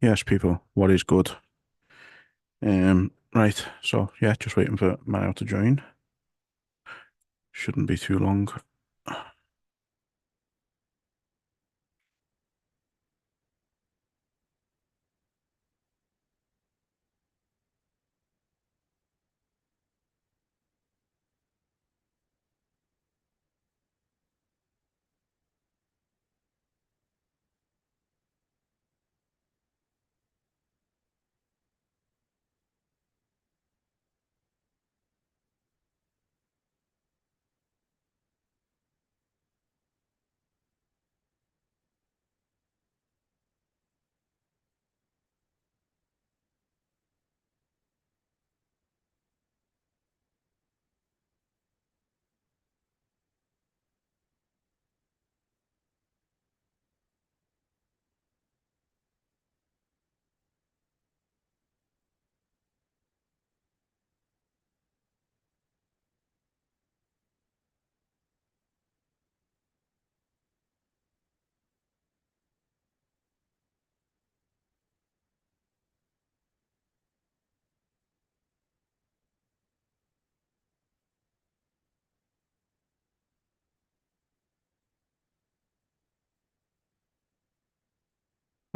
Yes, people, what is good? Right, so yeah, just waiting for Mario to join. Shouldn't be too long.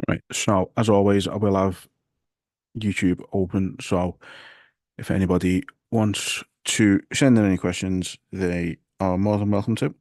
Right, so as always, I will have YouTube open. So if anybody wants to send in any questions, they are more than welcome to.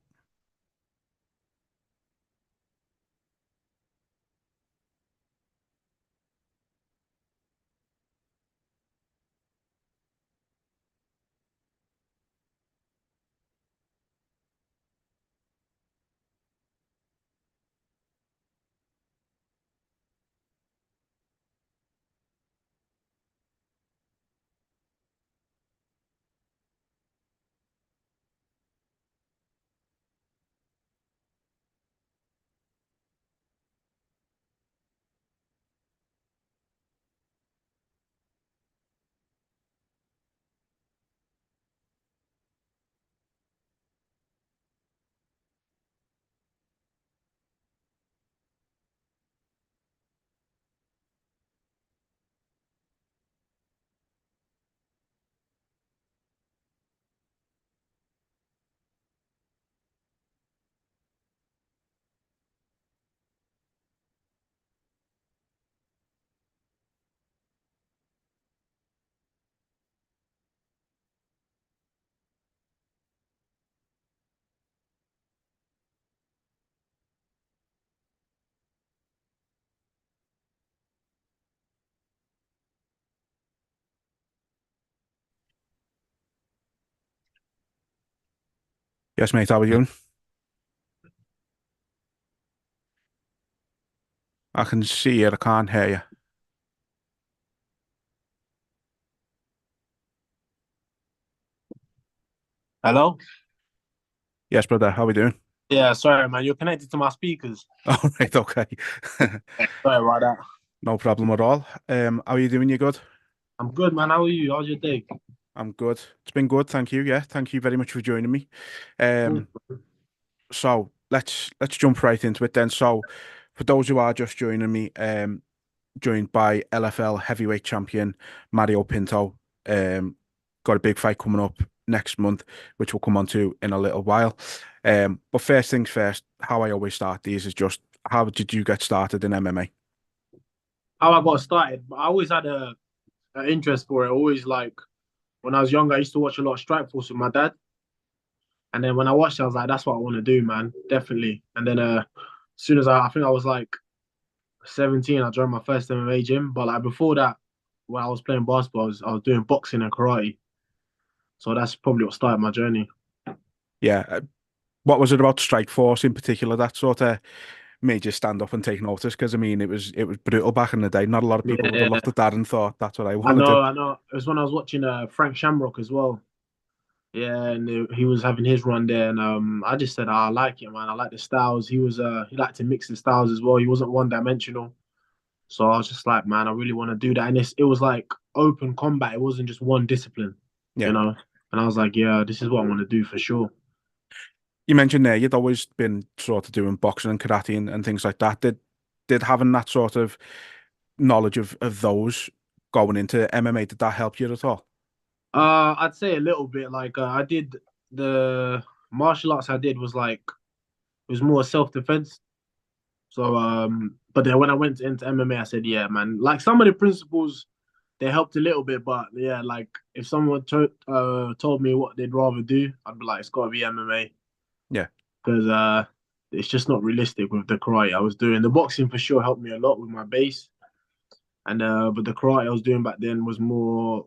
Yes, mate, how are you doing? I can see you, I can't hear you. Hello? Yes, brother, how are we doing? Yeah, sorry, man. You're connected to my speakers. All right, okay. Sorry about that. No problem at all. How are you doing? You good? I'm good, man. How are you? How's your day? I'm good. It's been good, thank you. Yeah, thank you very much for joining me. Um, Cool. So let's jump right into it then. So for those who are just joining me, joined by LFL Heavyweight Champion Mario Pinto. Got a big fight coming up next month, which we'll come on to in a little while. But first things first, how I always start these is just how did you get started in MMA? How I got started, but I always had an interest for it. Always like when I was younger, I used to watch a lot of Strike Force with my dad. And then when I watched it, I was like, that's what I want to do, man. Definitely. And then as soon as I think I was like 17, I joined my first MMA gym. But like before that, when I was playing basketball, I was doing boxing and karate. So that's probably what started my journey. Yeah. What was it about Strike Force in particular that sort of made you stand up and take notice? Because I mean, it was brutal back in the day. Not a lot of people would have Yeah, looked at that and thought that's what I I want to know, do. I know. It was when I was watching Frank Shamrock as well. Yeah, and he was having his run there, and I just said, I like it, man. I like the styles. He liked to mix the styles as well. He wasn't one dimensional. So I was just like, man, I really want to do that. And it was like open combat. It wasn't just one discipline, you Yeah. know. And I was like, yeah, this is what I want to do for sure. You mentioned there you'd always been sort of doing boxing and karate and things like that. Did having that sort of knowledge of those going into MMA? Did that help you at all? I'd say a little bit. Like I did the martial arts I did was like it was more self-defense. So but then when I went into MMA, I said, yeah, man. Like some of the principles they helped a little bit, but yeah, like if someone told me what they'd rather do, I'd be like, it's got to be MMA Yeah, because it's just not realistic with the karate I was doing. The boxing for sure helped me a lot with my base, and but the karate I was doing back then was more,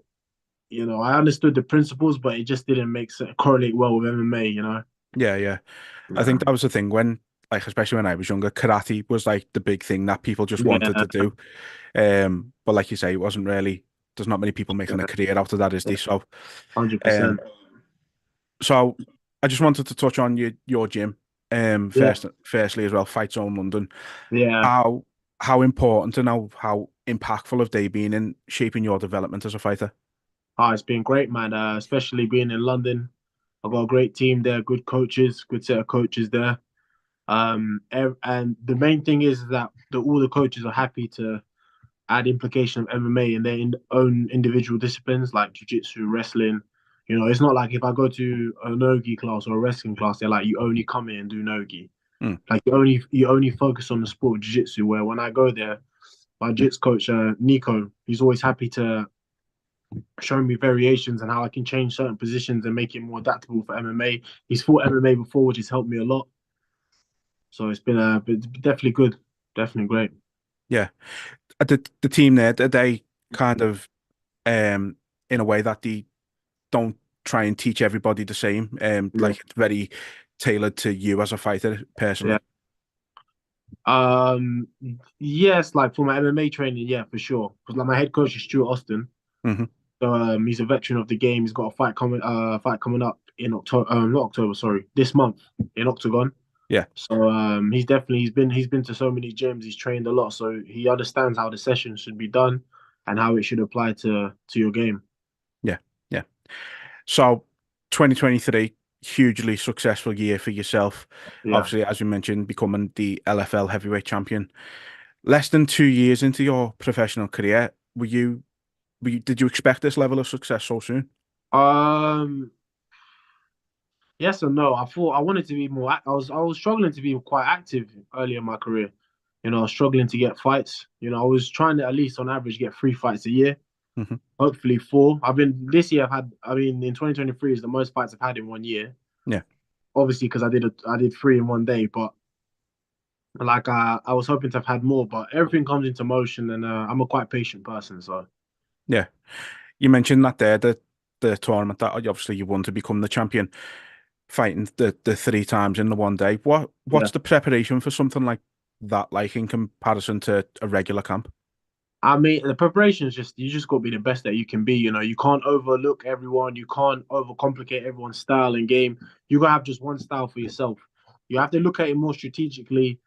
I understood the principles, but it just didn't make sense, correlate well with MMA, yeah, yeah. I Yeah, think that was the thing when, like, especially when I was younger, karate was like the big thing that people just wanted yeah, to do. But like you say, it wasn't really. There's not many people making a career out of that, is yeah, there? So, 100%. um, so I just wanted to touch on your gym. Yeah, Firstly as well, Fight Zone London. yeah. How how important and how impactful have they been in shaping your development as a fighter? It's been great, man. Especially being in London. I've got a great team there, good coaches, good set of coaches there. And the main thing is that all the coaches are happy to add implication of MMA in their own individual disciplines like jiu-jitsu, wrestling. It's not like if I go to a nogi class or a wrestling class, they're like, you only come in and do nogi. Mm, Like you only focus on the sport of jiu-jitsu. Where when I go there, my jiu-jitsu coach Nico, he's always happy to show me variations and how I can change certain positions and make it more adaptable for MMA. He's fought MMA before, which has helped me a lot. So it's been definitely good, definitely great. yeah. The team there, are they kind of um in a way that they don't try and teach everybody the same. Yeah, Like it's very tailored to you as a fighter yeah. personally. Um, yes, like for my MMA training, yeah, for sure. Because like my head coach is Stuart Austin, Hmm. so he's a veteran of the game. He's got a fight coming up in October, not October, sorry, this month in Octagon. Yeah, So he's been to so many gyms. He's trained a lot, so he understands how the session should be done and how it should apply to your game. yeah, yeah. So 2023, hugely successful year for yourself. Yeah. Obviously, as you mentioned, becoming the LFL Heavyweight Champion. Less than 2 years into your professional career, did you expect this level of success so soon? Um. Yes and no. I thought I wanted to be more. I was struggling to be quite active early in my career. I was struggling to get fights. I was trying to at least on average get 3 fights a year. Hmm. Hopefully four. I've been this year. I've had. I mean, in 2023 is the most fights I've had in one year. Yeah, Obviously, because I did three in one day, but like I was hoping to have had more. But everything comes into motion, and I'm a quite patient person. So yeah. You mentioned that there, the tournament that obviously you won to become the champion, fighting the three times in the one day. yeah. What's the preparation for something like that like in comparison to a regular camp? I mean, the preparation is just you just got to be the best that you can be. You can't overlook everyone. You can't overcomplicate everyone's style and game. You gotta have just one style for yourself. You have to look at it more strategically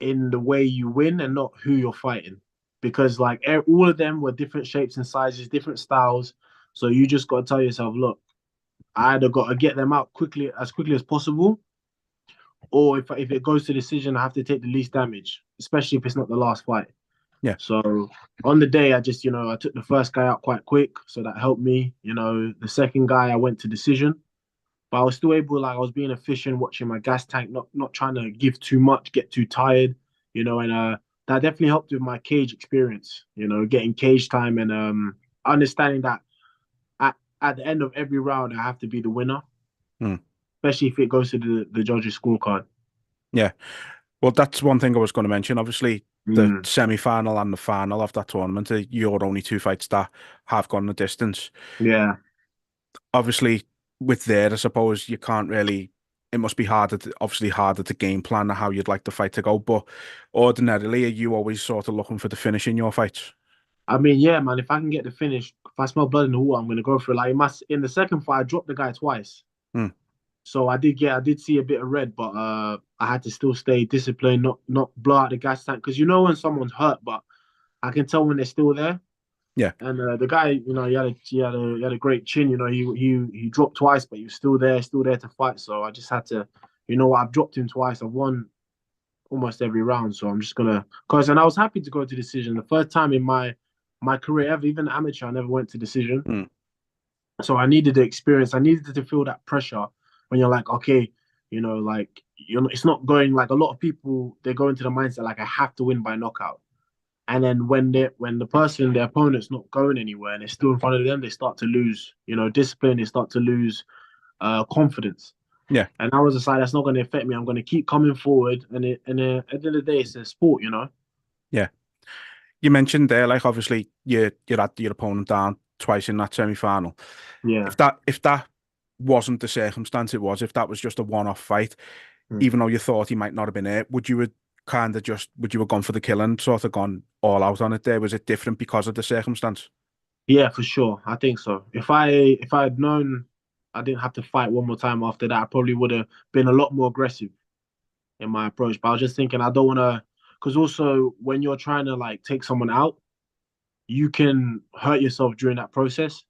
in the way you win and not who you're fighting, because like all of them were different shapes and sizes, different styles. So you just got to tell yourself, look, I either got to get them out quickly as possible, or if it goes to decision, I have to take the least damage, especially if it's not the last fight. Yeah, So on the day, I just, I took the first guy out quite quick. So that helped me. The second guy, I went to decision, but I was still able, like, I was being efficient, watching my gas tank, not trying to give too much, get too tired, and that definitely helped with my cage experience, getting cage time and understanding that at the end of every round, I have to be the winner, mm, especially if it goes to the judges' scorecard. yeah. Well, that's one thing I was going to mention. Obviously, the Mm, semi-final and the final of that tournament are your only two fights that have gone the distance. yeah. Obviously, with there, I suppose you can't really. It must be obviously harder to game plan how you'd like the fight to go. But ordinarily, are you always sort of looking for the finish in your fights? I mean, yeah, man. If I can get the finish, if I smell blood in the water, I'm gonna go for it. Like in the second fight, I dropped the guy twice, Mm, so I did see a bit of red, but I had to still stay disciplined, not blow out the gas tank, because when someone's hurt, but I can tell when they're still there. yeah, And the guy, he had a great chin. He dropped twice, but he was still there to fight. So I just had to, I've dropped him twice. I've won almost every round. So I'm just gonna, cause and I was happy to go to decision. The first time in my career ever, even amateur, I never went to decision. Mm. So I needed the experience. I needed to feel that pressure when you're like, okay, like it's not going like a lot of people. They go into the mindset like I have to win by knockout. And then when the person, their opponent's not going anywhere and it's still in front of them, they start to lose, discipline. They start to lose confidence. Yeah, And I was decided that's not going to affect me. I'm going to keep coming forward, and at the end of the day, it's a sport. yeah. You mentioned there, like obviously you had your opponent down twice in that semi-final. Yeah. If that wasn't the circumstance it was, if that was just a one-off fight, Mm. even though you thought he might not have been it, would you have gone for the kill and sort of gone all out on it there? Was it different because of the circumstance? Yeah, for sure. I think so. If I had known I didn't have to fight one more time after that, I probably would have been a lot more aggressive in my approach. But I was just thinking I don't want to, because also when you're trying to like take someone out, you can hurt yourself during that process.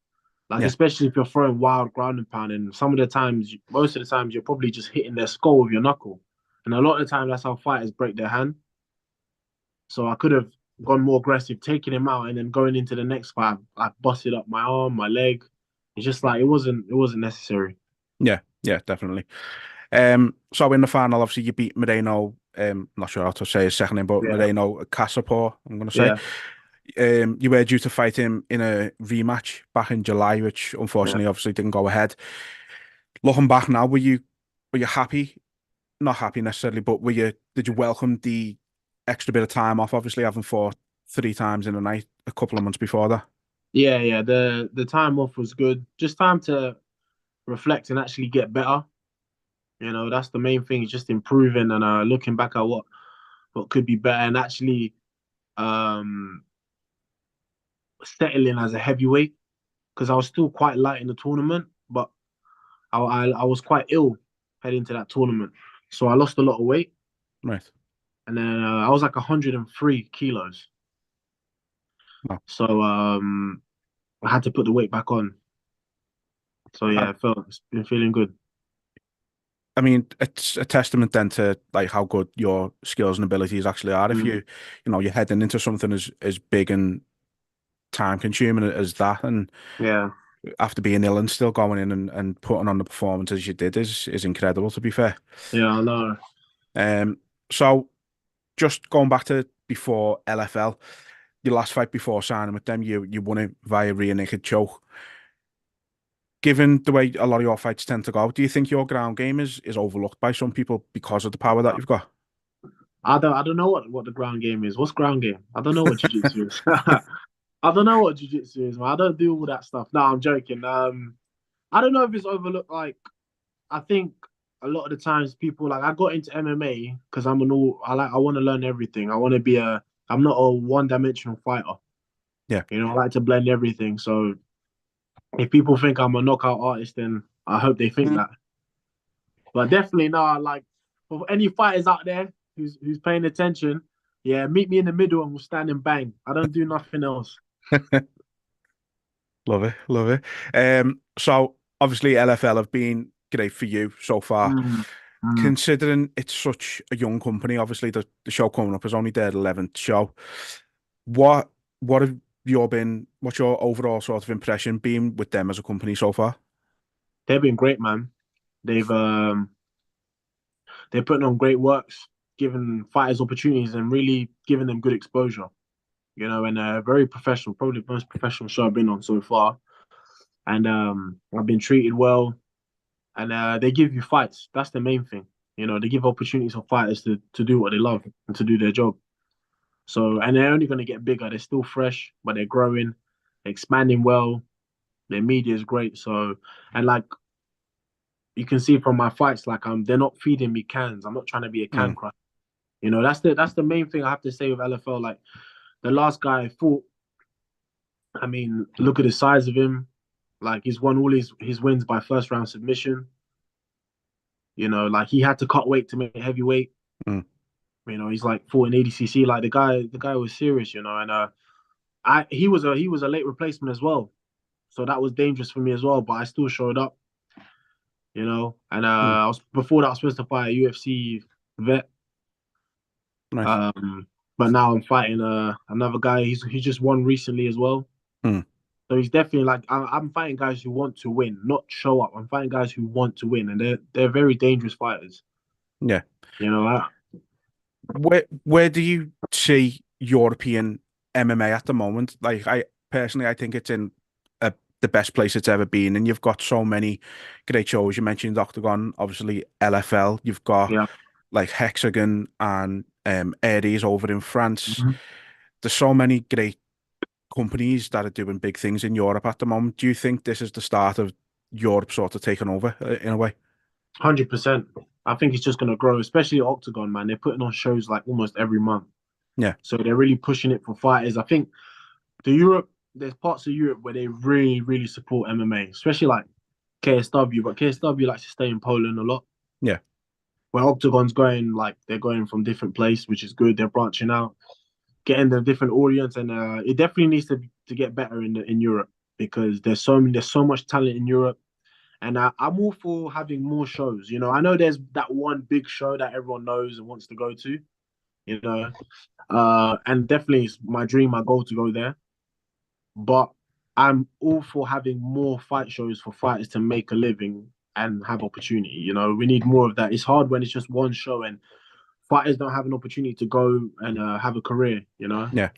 Like Yeah, especially if you're throwing wild ground and pound, and some of the times, most of the times, you're probably just hitting their skull with your knuckle, and a lot of the time that's how fighters break their hand. So I could have gone more aggressive, taking him out, and then going into the next fight, I busted up my arm, my leg. It's just like it wasn't necessary. yeah, yeah, definitely. So in the final, obviously you beat Moreno. Not sure how to say his second name, but Yeah, Moreno Casapor, I'm going to say. yeah, You were due to fight him in a rematch back in July, which yeah, unfortunately obviously didn't go ahead. Looking back now, were you happy? Not happy necessarily, but did you welcome the extra bit of time off? Obviously, having fought three times in a night a couple of months before that. yeah, yeah. The time off was good. Just time to reflect and actually get better. That's the main thing. Is just improving and looking back at what could be better and actually um settling as a heavyweight because I was still quite light in the tournament, but I was quite ill heading into that tournament, so I lost a lot of weight, Right. and then I was like 103 kilos. Wow. So I had to put the weight back on. So I, yeah, it's been feeling good. I mean, it's a testament then to like how good your skills and abilities actually are. If Mm, you're heading into something as big and time consuming as that, and yeah, after being ill and still going in and putting on the performances you did is incredible, to be fair. yeah, I know. Um, so just going back to before LFL, your last fight before signing with them, you won it via rear naked choke. Given the way a lot of your fights tend to go, do you think your ground game is overlooked by some people because of the power that you've got? I don't know what the ground game is. What's ground game? I don't know what jiu-jitsu is. I don't know what jiu-jitsu is, man. I don't do all that stuff. No, I'm joking. I don't know if it's overlooked. Like, I think a lot of the times people like I got into MMA because I want to learn everything. I want to be I'm not a one-dimensional fighter. Yeah. I like to blend everything. So if people think I'm a knockout artist, then I hope they think that. But definitely no, like for any fighters out there who's paying attention, yeah, meet me in the middle and we'll stand and bang. I don't do nothing else. Love it, love it. So obviously LFL have been great for you so far. Mm, mm. Considering it's such a young company, obviously the show coming up is only their 11th show. What what have what's your overall sort of impression been with them as a company so far? They've been great, man. They've they're putting on great works, giving fighters opportunities and really giving them good exposure. And very professional, probably the most professional show I've been on so far. And I've been treated well, and they give you fights. That's the main thing. They give opportunities for fighters to do what they love and to do their job. So, and they're only going to get bigger. They're still fresh, but they're growing, expanding well. Their media is great. So, and like you can see from my fights, like they're not feeding me cans. I'm not trying to be a can Mm, crusher. That's the main thing I have to say with LFL. Like the last guy I fought, I mean, look at the size of him. Like he's won all his wins by first round submission. Like he had to cut weight to make heavyweight. mm, He's like 14 ADCC. Like the guy was serious. And he was a late replacement as well, so that was dangerous for me as well. But I still showed up. And mm. I was before that I was supposed to fight a UFC vet, Nice. But now I'm fighting another guy. He just won recently as well. Hmm. So he's definitely like I'm fighting guys who want to win, not show up. I'm fighting guys who want to win, and they're very dangerous fighters. Yeah. You know that? Where do you see European MMA at the moment? Like I personally, I think it's in the best place it's ever been, and you've got so many great shows. You mentioned Octagon, obviously LFL. You've got Yeah. like Hexagon and Aries over in France. Mhm. There's so many great companies that are doing big things in Europe at the moment. Do you think this is the start of Europe sort of taking over in a way? 100%. I think it's just gonna grow, especially Octagon, man. They're putting on shows like almost every month, Yeah, so they're really pushing it for fighters. I think there's parts of Europe where they really, really support MMA, especially like KSW. But KSW likes to stay in Poland a lot. yeah, Where Octagon's going, like they're going from different place, which is good. They're branching out, getting the different audience, and it definitely needs to get better in Europe because there's so much talent in Europe, and I'm all for having more shows. You know, I know there's that one big show that everyone knows and wants to go to. You know, and definitely it's my dream, my goal to go there. But I'm all for having more fight shows for fighters to make a living and have opportunity. You know, we need more of that. It's hard when it's just one show and fighters don't have an opportunity to go and have a career. You know. yeah,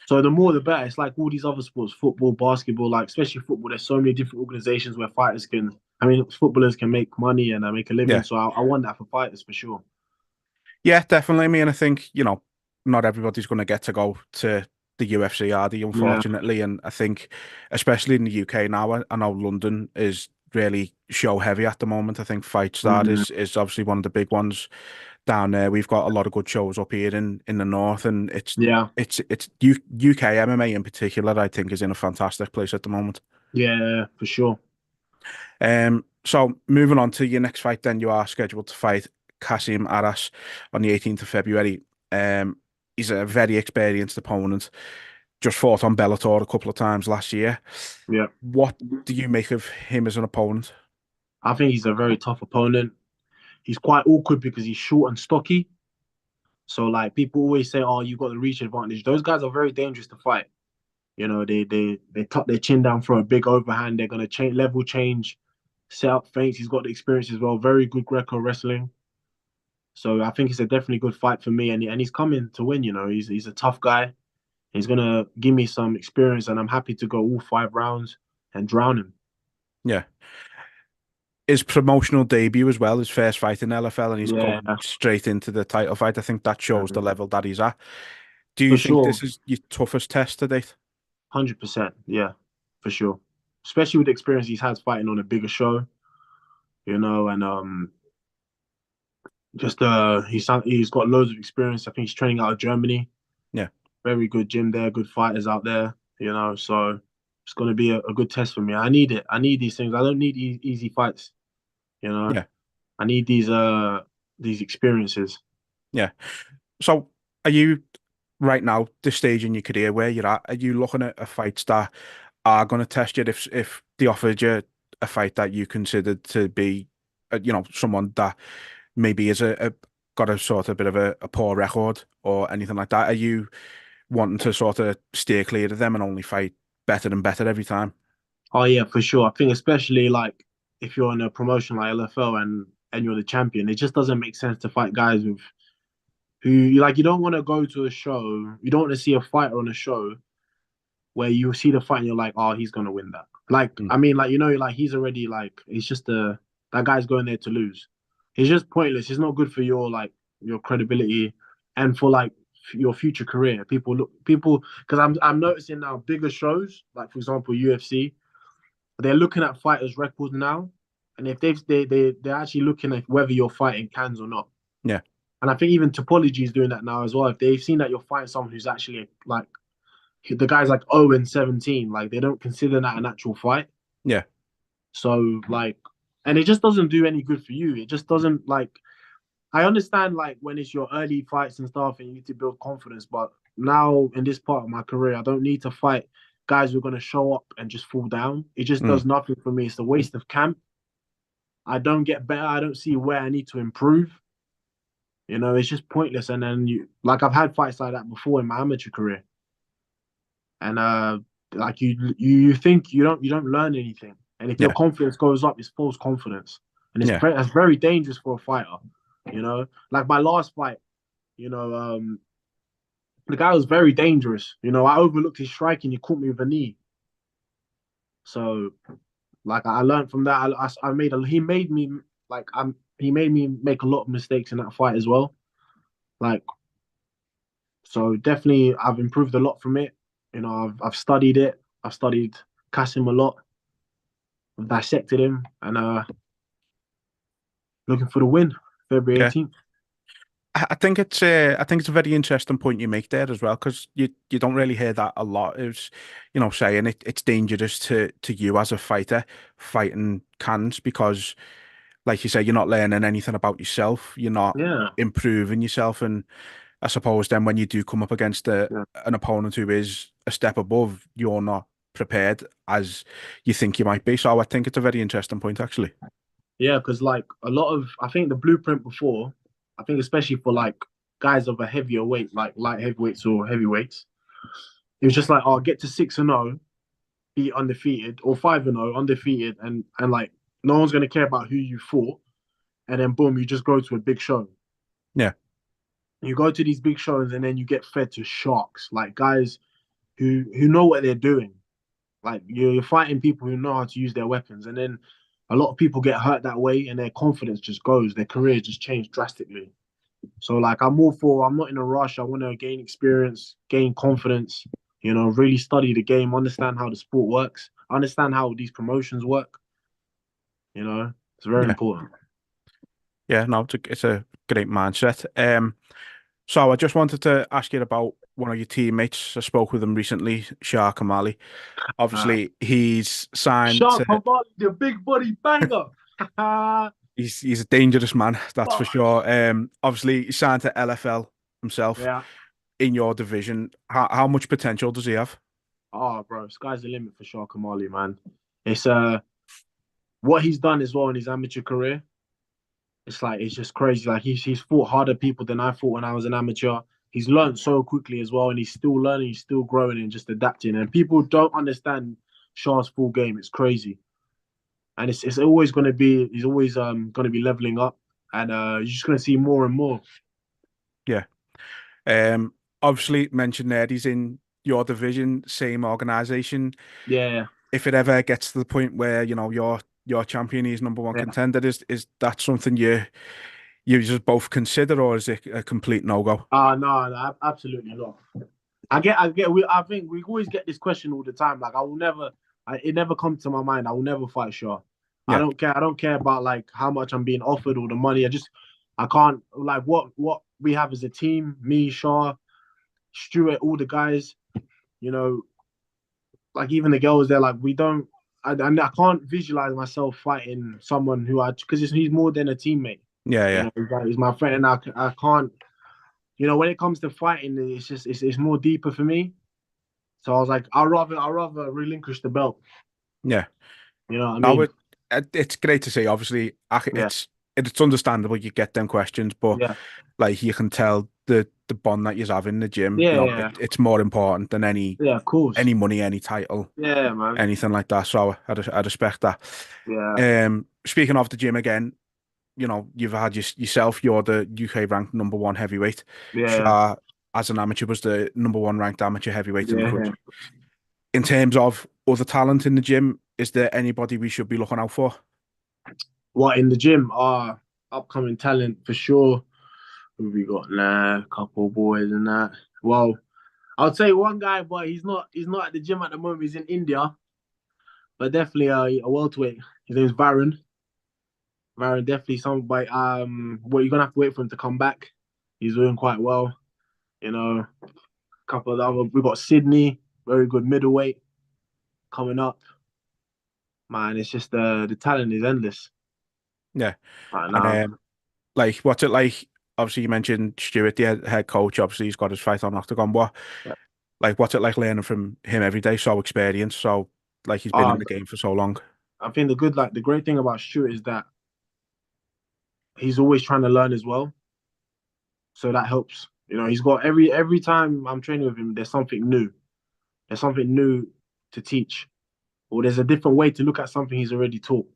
So the more the better. It's like all these other sports, football, basketball, like especially football. There's so many different organizations where footballers can make money and make a living. yeah. So I want that for fighters for sure. Yeah, definitely. I mean, I think, not everybody's going to get to go to the UFC, are they, Yeah, unfortunately. And I think, especially in the UK now, I know London is really show heavy at the moment. I think Fight Start mm, is obviously one of the big ones down there. We've got a lot of good shows up here in the north, and yeah, it's UK MMA in particular, I think, is in a fantastic place at the moment. yeah, for sure. So moving on to your next fight, then you are scheduled to fight Kasim Aras on the 18th of February. He's a very experienced opponent. Just fought on Bellator a couple of times last year. Yeah, What do you make of him as an opponent? I think he's a very tough opponent. He's quite awkward because he's short and stocky. So like people always say, "Oh, you got the reach advantage." Those guys are very dangerous to fight. You know, they tuck their chin down for a big overhand. They're gonna change, set up feints. He's got the experience as well. Very good Greco wrestling. So I think it's a definitely good fight for me, and he's coming to win. You know, he's a tough guy. He's gonna give me some experience, and I'm happy to go all 5 rounds and drown him. Yeah. His promotional debut as well, his first fight in LFL, and he's Yeah, going straight into the title fight. I think that shows the level that he's at. Do for you think sure, this is your toughest test to date? 100%. Yeah, for sure. Especially with the experience he's had fighting on a bigger show, you know, and just he's got loads of experience. I think he's training out of Germany. Yeah. Very good gym there, good fighters out there, you know. So it's going to be a good test for me. I need it. I need these things. I don't need easy fights, you know. Yeah. I need these experiences. Yeah. So, are you right now, this stage in your career where you're at? Are you looking at fights that are going to test you if they offered you a fight that you considered to be, someone that maybe is a got a sort of bit of a poor record or anything like that? Are you wanting to sort of steer clear of them and only fight better and better every time? Oh yeah, for sure. I think especially like if you're in a promotion like LFL and you're the champion, it just doesn't make sense to fight guys with who like you don't want to go to a show. You don't want to see a fighter on a show where you see the fight and you're like, oh, he's gonna win that. Like, Mm, I mean, like like he's already like it's just that guy's going there to lose. It's just pointless. It's not good for your like your credibility and for like your future career. People because I'm noticing now bigger shows like for example UFC, they're looking at fighters' records now, and if they're actually looking at whether you're fighting cans or not. yeah, And I think even Topology is doing that now as well. If they've seen that you're fighting someone who's actually like the guy's like 0 and 17. Like they don't consider that an actual fight. yeah, So like, and it just doesn't do any good for you. It just doesn't like. I understand like when it's your early fights and stuff, and you need to build confidence. But now in this part of my career, I don't need to fight guys who are gonna show up and just fall down. It just mm, does nothing for me. It's a waste of camp. I don't get better. I don't see where I need to improve. You know, it's just pointless. And then like I've had fights like that before in my amateur career, and like you think you don't learn anything, and if your Yeah, confidence goes up, it's false confidence, and yeah, that's very dangerous for a fighter. You know, like my last fight, you know, the guy was very dangerous. You know, I overlooked his strike and he caught me with a knee. So like I learned from that. I made a he made me like I'm he made me make a lot of mistakes in that fight as well. Like so definitely I've improved a lot from it. You know, I've studied it. I've studied Kasim a lot. I've dissected him and looking for the win, February yeah. 18th. I think it's a very interesting point you make there as well, because you don't really hear that a lot. It's, saying it's dangerous to you as a fighter fighting cans, because, like you say, you're not learning anything about yourself. You're not Yeah. improving yourself, and I suppose then when you do come up against Yeah. an opponent who is a step above, you're not prepared as you think you might be. So I think it's a very interesting point, actually. Yeah, because like a lot of I think the blueprint before, I think especially for like guys of a heavier weight, like light heavyweights or heavyweights, it was just like, oh, get to 6-0, be undefeated, or 5-0, undefeated, and like no one's gonna care about who you fought, and then boom, you just go to a big show. Yeah, You go to these big shows and then you get fed to sharks, like guys who know what they're doing. Like you're fighting people who know how to use their weapons, and then a lot of people get hurt that way, and their confidence just goes. Their career just changed drastically. So like I'm all for. I'm not in a rush. I want to gain experience, gain confidence. You know, really study the game, understand how the sport works, understand how these promotions work. You know, it's very yeah, important. yeah. No, it's a great mindset. So I just wanted to ask you about one of your teammates. I spoke with him recently, Shah Kamali. Uh, Obviously, he's signed Shark to. Havali, the big body banger. He's a dangerous man, that's for Bosh. sure. Obviously, he signed to LFL himself Yeah. in your division. How much potential does he have? Oh, bro, sky's the limit for Shark Kamali, man. It's what he's done as well in his amateur career. It's like it's just crazy. Like he's fought harder people than I fought when I was an amateur. He's learned so quickly as well, and he's still learning, he's still growing and just adapting. And people don't understand Shah's full game. It's crazy, and it's always going to be. He's always going to be leveling up, and you're just going to see more and more. Yeah. Obviously mentioned there he's in your division, same organization. Yeah, If it ever gets to the point where you're champion, he's number one yeah. contender, is that something you just both consider, or is it a complete no go? No, no, absolutely not. I think we always get this question all the time. Like I will never, it never comes to my mind. I will never fight Shaw. I Yeah, don't care. I don't care about like how much I'm being offered or the money. I can't like what we have as a team. Me, Shaw, Stuart, all the guys. You know, like even the girls. They're like we don't. I can't visualize myself fighting someone who because he's more than a teammate. yeah, You yeah, know, he's my friend, and I can't. You know, when it comes to fighting, it's just it's more deeper for me. So I was like, I'd rather relinquish the belt. yeah. You know what I No, mean? it's great to see. Obviously, Yeah, it's understandable you get them questions, but yeah, like you can tell the bond that you have in the gym. yeah, yeah, It's more important than yeah. Of course. any money, any title, Yeah, man. anything like that. So I respect that. Yeah, Speaking of the gym again, you've had yourself. You're the UK ranked number one heavyweight. yeah, Shah, as an amateur, was the number one ranked amateur heavyweight in the yeah. country. In terms of other talent in the gym, is there anybody we should be looking out for? What in the gym? Upcoming talent for sure. Who we got now? A couple boys and that. Well, I'd say one guy, but he's not at the gym at the moment. He's in India, but definitely a welterweight. His name's Varun. Varun definitely somebody. Well, you're gonna have to wait for him to come back. He's doing quite well. You know, couple of other. We got Sydney, very good middleweight coming up. Man, it's just the talent is endless Yeah, right and now. like, what's it like? Obviously, you mentioned Stuart, the head coach. Obviously, he's got his fight on Octagon. What's it like learning from him every day? So experienced, so like he's been in Uh, the game for so long. I think the great thing about Stuart is that he's always trying to learn as well. so that helps. You know, he's got every time I'm training with him, there's something new. There's something new to teach, or there's a different way to look at something he's already taught.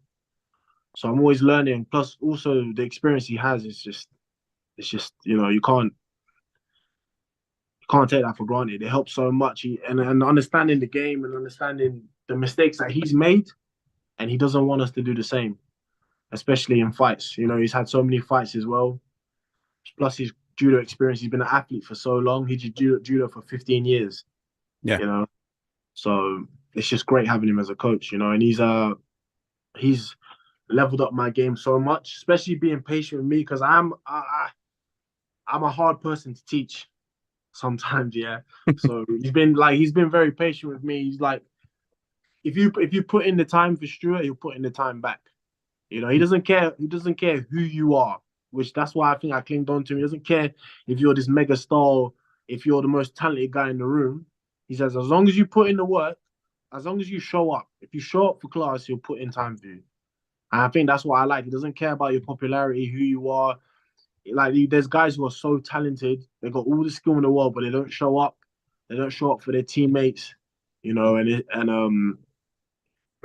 So I'm always learning. Plus, also the experience he has is just, it's just, you know, you can't take that for granted. It helps so much. And understanding the game and understanding the mistakes that he's made, and he doesn't want us to do the same, especially in fights. You know, he's had so many fights as well. Plus his judo experience. He's been an athlete for so long. He did judo for 15 years. Yeah. You know, so it's just great having him as a coach. You know, and he's leveled up my game so much, especially being patient with me because I'm a hard person to teach sometimes. Yeah. So he's been very patient with me. He's like, if you put in the time for Stuart, he'll put in the time back. You know, he doesn't care. He doesn't care who you are, which that's why I think I clinged on to him. He doesn't care if you're this mega star, if you're the most talented guy in the room. He says, as long as you put in the work, as long as you show up, if you show up for class, he'll put in time for you. And I think that's what I like. He doesn't care about your popularity, who you are. Like there's guys who are so talented, they got all the skill in the world, but they don't show up. They don't show up for their teammates, you know, and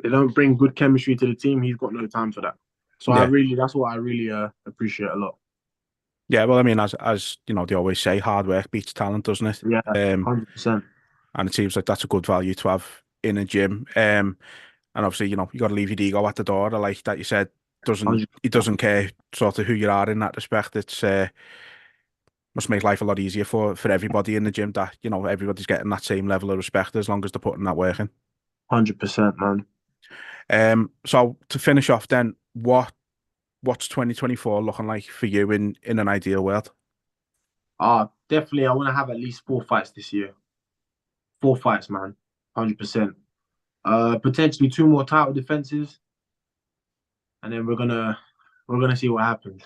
they don't bring good chemistry to the team. He's got no time for that. So Yeah. that's what I really appreciate a lot. Yeah, well, I mean, as you know, they always say, hard work beats talent, doesn't it? Yeah, 100%. And it seems like that's a good value to have in a gym. And obviously, you know, you got to leave your ego at the door. I like that you said he doesn't care sort of who you are in that respect. It's must make life a lot easier for everybody in the gym that, you know, everybody's getting that same level of respect as long as they're putting that work in. 100%, man. So to finish off then, what's 2024 looking like for you in an ideal world? Definitely, I want to have at least 4 fights this year. 4 fights, man. 100%. Potentially 2 more title defenses, and then we're gonna see what happens.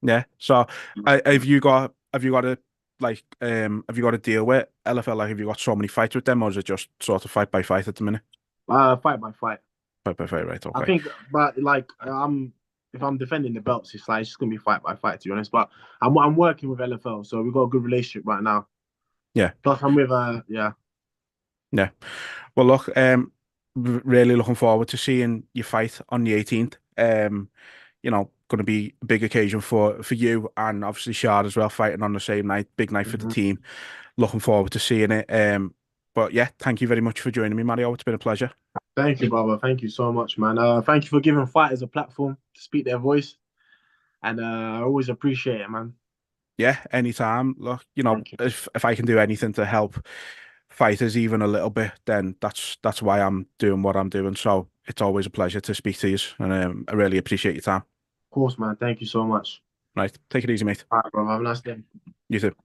Yeah. So have you got to have you got to deal with LFL? Like, have you got so many fights with them, or is it just sort of fight by fight at the minute? Fight by fight. Fight by fight, right? I Okay. think, but like if I'm defending the belts, it's just gonna be fight by fight, to be honest. But I'm working with LFL, so we've got a good relationship right now. Yeah. Plus, I'm with yeah. Yeah. Well, look, really looking forward to seeing you fight on the 18th. You know, going to be a big occasion for you and obviously Shard as well, fighting on the same night. Big night for the Mhm. team. Looking forward to seeing it. But yeah, thank you very much for joining me, Mario. It's been a pleasure. Thank you, brother. Thank you so much, man. Thank you for giving fighters a platform to speak their voice, and I always appreciate it, man. Yeah, anytime. Look, you know, Thank you. if I can do anything to help fighters even a little bit, then that's why I'm doing what I'm doing. So it's always a pleasure to speak to you, and I really appreciate your time. Of course, man. Thank you so much. Right, take it easy, mate. All right, bro. Have a nice day. You too.